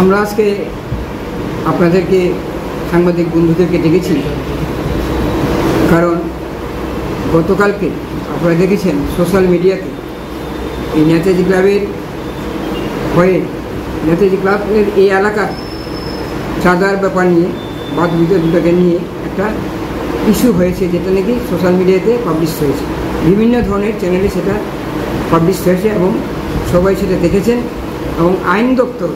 আমরা আজকে আপনাদেরকে সাংবাদিক বন্ধুদেরকে ডেকেছি, কারণ গতকালকে আপনারা দেখেছেন সোশ্যাল মিডিয়াতে এই নেতাজি ক্লাবের হয়ে নেতাজি ক্লাবের এই এলাকার চাঁদার ব্যাপার নিয়ে বাদ বিতরণটাকে নিয়ে একটা ইস্যু হয়েছে, যেটা নাকি সোশ্যাল মিডিয়াতে পাবলিশ হয়েছে। বিভিন্ন ধরনের চ্যানেলে সেটা পাবলিশ হয়েছে এবং সবাই সেটা দেখেছেন। এবং আইন দপ্তর,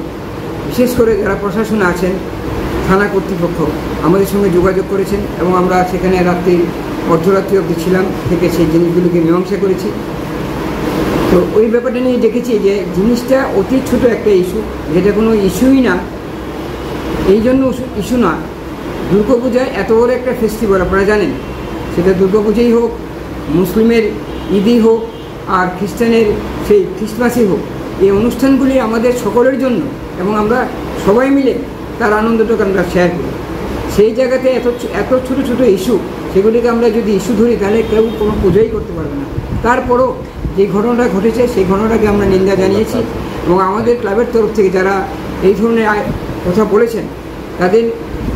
বিশেষ করে যারা প্রশাসনে আছেন, থানা কর্তৃপক্ষ আমাদের সঙ্গে যোগাযোগ করেছেন এবং আমরা সেখানে রাত্রি অর্ধরাত্রি অবধি ছিলাম, থেকে সেই জিনিসগুলোকে মীমাংসা করেছি। তো ওই ব্যাপারটা নিয়ে দেখেছি যে জিনিসটা অতি ছোট একটা ইস্যু, যেটা কোনো ইস্যুই না। এই জন্য ইস্যু না, দুর্গাপূজায় এত বড় একটা ফেস্টিভ্যাল আপনারা জানেন, সেটা দুর্গাপূজাই হোক, মুসলিমের ঈদই হোক, আর খ্রিস্টানের সেই খ্রিস্টমাসই হোক, এই অনুষ্ঠানগুলি আমাদের সকলের জন্য এবং আমরা সবাই মিলে তার আনন্দটাকে আমরা শেয়ার করি। সেই জায়গাতে এত ছোটো ছোটো ইস্যু, সেগুলিকে আমরা যদি ইস্যু ধরি তাহলে কেউ কোনো পুজোই করতে পারবে না। তারপরও যে ঘটনাটা ঘটেছে সেই ঘটনাটাকে আমরা নিন্দা জানিয়েছি এবং আমাদের ক্লাবের তরফ থেকে যারা এই ধরনের কথা বলেছেন তাদের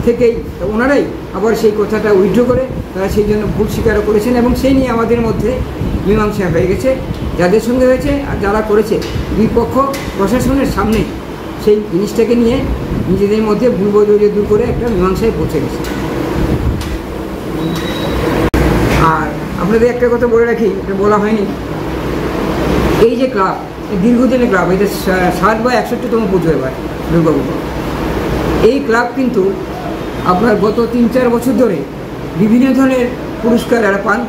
থেকেই ওনারাই আবার সেই কথাটা উইথড্র করে তারা সেই জন্য ভুল স্বীকারও করেছেন এবং সেই নিয়ে আমাদের মধ্যে মীমাংসা হয়ে গেছে। যাদের সঙ্গে হয়েছে আর যারা করেছে, দুই পক্ষ প্রশাসনের সামনে সেই জিনিসটাকে নিয়ে নিজেদের মধ্যে ভুল বোঝাবুঝি দূর করে একটা মীমাংসায় পৌঁছে গেছে। আর আপনাদের একটা কথা বলে রাখি, এটা বলা হয়নি, এই যে ক্লাব, দীর্ঘদিনের ক্লাব, এটা 60 বা 61তম পুজো এবার দুর্গাপুজো। এই ক্লাব কিন্তু আপনার গত 3-4 বছর ধরে বিভিন্ন ধরনের পুরস্কার এরা পান।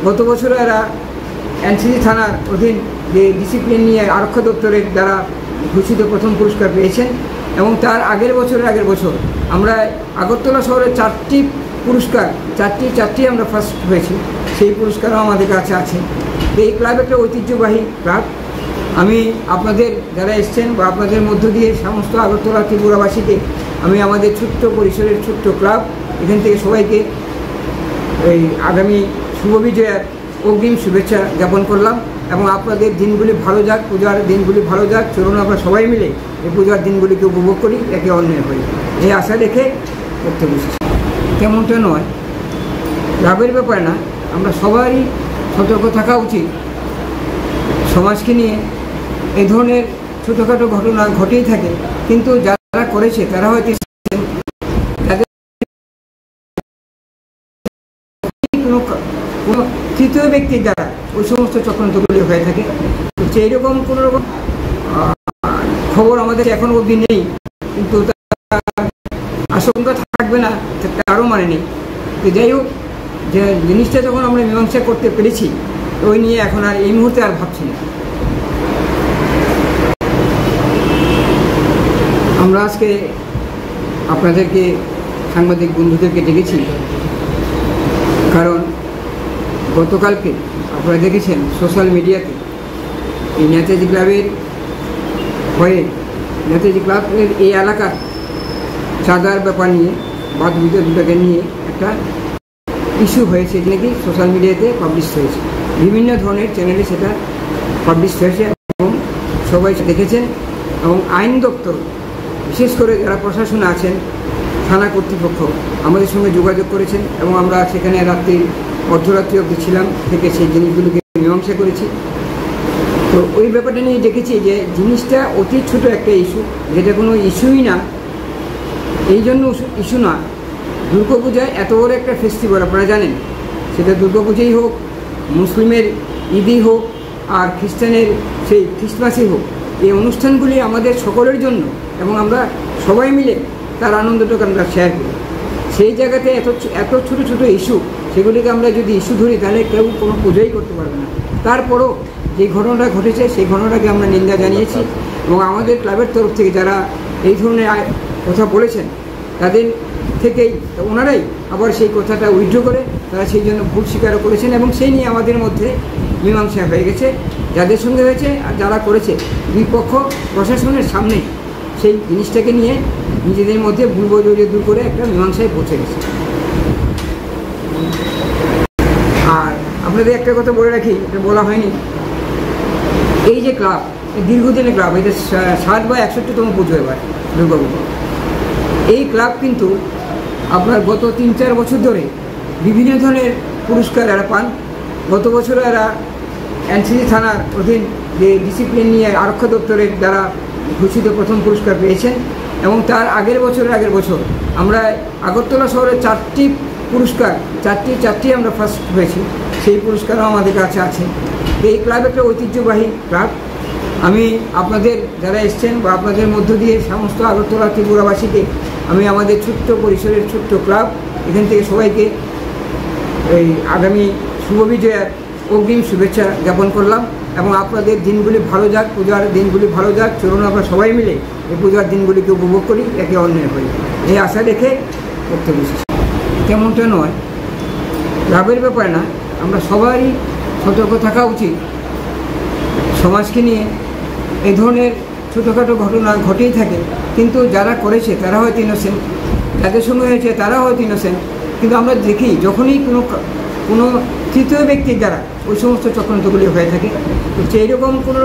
গত বছর এরা এনসিসি থানার অধীন যে ডিসিপ্লিন নিয়ে আরক্ষা দপ্তরের দ্বারা ঘোষিত প্রথম পুরস্কার পেয়েছেন এবং তার আগের বছর আমরা আগরতলা শহরের 4টি পুরস্কার, চারটি আমরা ফার্স্ট হয়েছি, সেই পুরস্কারও আমাদের কাছে আছে। এই ক্লাব একটা ঐতিহ্যবাহী ক্লাব। আমি আপনাদের যারা এসছেন বা আপনাদের মধ্য দিয়ে সমস্ত আগরতলা ত্রিপুরাবাসীকে আমি আমাদের ছোট্ট পরিসরের ছোট্ট ক্লাব এখান থেকে সবাইকে এই আগামী শুভ বিজয়ার অগ্রিম শুভেচ্ছা জ্ঞাপন করলাম এবং আপনাদের দিনগুলি ভালো যাক, পূজার দিনগুলি ভালো যাক। চলুন আমরা সবাই মিলে এই পূজার দিনগুলিকে উপভোগ করি একে অন্যের হয়ে, এই আশা রেখে করতে বসেছি। তেমনটা নয়, লাভের ব্যাপার না, আমরা সবারই সতর্ক থাকা উচিত। সমাজকে নিয়ে এই ধরনের ছোটোখাটো ঘটনা ঘটেই থাকে, কিন্তু যারা করেছে তারা হয়তো কোনো তৃতীয় ব্যক্তির দ্বারা ওই সমস্ত চক্রান্তগুলি হয়ে থাকে। তো এইরকম কোনো রকম খবর আমাদের এখনও অবধি নেই, কিন্তু আশঙ্কা থাকবে না তারও মানে নেই। তো যাই হোক, যে জিনিসটা যখন আমরা মীমাংসা করতে পেরেছি, ওই নিয়ে এখন আর এই মুহূর্তে আর ভাবছি না। আমরা আজকে আপনাদেরকে সাংবাদিক বন্ধুদেরকে ডেকেছি, কারণ গতকালকে আপনারা দেখেছেন সোশ্যাল মিডিয়াতে এই নেতাজি ক্লাবের হয়ে নেতাজি ক্লাবের এই এলাকার চাঁদার ব্যাপার নিয়ে বাদ বিতরণটাকে নিয়ে একটা ইস্যু হয়েছে, যেটা নাকি সোশ্যাল মিডিয়াতে পাবলিশ হয়েছে। বিভিন্ন ধরনের চ্যানেলে সেটা পাবলিশ হয়েছে এবং সবাই দেখেছেন এবং আইন দপ্তর, বিশেষ করে যারা প্রশাসনে আছেন, থানা কর্তৃপক্ষ আমাদের সঙ্গে যোগাযোগ করেছেন এবং আমরা সেখানে রাত্রি অর্ধরাত্রি অবধি ছিলাম, থেকে সেই জিনিসগুলোকে মীমাংসা করেছি। তো ওই ব্যাপারটা নিয়ে দেখেছি যে জিনিসটা অতি ছোট একটা ইস্যু, যেটা কোনো ইস্যুই না। এই জন্য ইস্যু না, দুর্গাপূজায় এত বড় একটা ফেস্টিভ্যাল আপনারা জানেন, সেটা দুর্গাপূজাই হোক, মুসলিমের ঈদই হোক, আর খ্রিস্টানের সেই খ্রিস্টমাসই হোক, এই অনুষ্ঠানগুলি আমাদের সকলের জন্য এবং আমরা সবাই মিলে তার আনন্দটাকে আমরা শেয়ার করি। সেই জায়গাতে এত ছোটো ছোটো ইস্যু, সেগুলিকে আমরা যদি ইস্যু ধরি তাহলে কেউ কোনো পুজোই করতে পারবে না। তারপরও যে ঘটনাটা ঘটেছে সেই ঘটনাটাকে আমরা নিন্দা জানিয়েছি এবং আমাদের ক্লাবের তরফ থেকে যারা এই ধরনের কথা বলেছেন তাদের থেকেই ওনারাই আবার সেই কথাটা উইথড্র করে তারা সেই জন্য ভুল স্বীকারও করেছেন এবং সেই নিয়ে আমাদের মধ্যে মীমাংসা হয়ে গেছে। যাদের সঙ্গে হয়েছে আর যারা করেছে, দুই পক্ষ প্রশাসনের সামনে সেই জিনিসটাকে নিয়ে নিজেদের মধ্যে ভুল বোঝাবুঝি দূর করে একটা মীমাংসায় পৌঁছে গেছে। আর আপনাদের একটা কথা বলে রাখি, এটা বলা হয়নি, এই যে ক্লাব, দীর্ঘদিনের ক্লাব, এটা 60 বা 61তম পুজো এবার দুর্গাপুজো। এই ক্লাব কিন্তু আপনার গত 3-4 বছর ধরে বিভিন্ন ধরনের পুরস্কার এরা পান। গত বছরও এরা এনসিসি থানার অধীন যে ডিসিপ্লিন নিয়ে আরক্ষা দপ্তরের দ্বারা ঘোষিত প্রথম পুরস্কার পেয়েছেন, এবং তার আগের বছর আমরা আগরতলা শহরের 4টি পুরস্কার, চারটি আমরা ফার্স্ট হয়েছি, সেই পুরস্কারও আমাদের কাছে আছে। এই ক্লাব একটা ঐতিহ্যবাহী ক্লাব। আমি আপনাদের যারা এসছেন বা আপনাদের মধ্য দিয়ে সমস্ত আগরতলা ত্রিপুরাবাসীকে আমি আমাদের ছোট্ট পরিসরের ছোট্ট ক্লাব এখান থেকে সবাইকে এই আগামী শুভ বিজয়ার অগ্রিম শুভেচ্ছা জ্ঞাপন করলাম, এবং আপনাদের দিনগুলি ভালো যাক, পূজার দিনগুলি ভালো যাক। চলুন আমরা সবাই মিলে এই পূজার দিনগুলিকে উপভোগ করি, একে অন্যের হই, এই আশা রেখে করতে বসেছি। তেমনটা নয়, ক্লাবের ব্যাপারে না, আমরা সবারই সতর্ক থাকা উচিত। সমাজকে নিয়ে এই ধরনের ছোটোখাটো ঘটনা ঘটেই থাকে, কিন্তু যারা করেছে তারা হয়তো ইনোসেন্ট, যাদের সঙ্গে হয়েছে তারা হয়তো ইনোসেন্ট, কিন্তু আমরা দেখি যখনই কোনো তৃতীয় ব্যক্তির দ্বারা ওই সমস্ত চক্রান্তগুলি হয়ে থাকে, তো এইরকম কোনো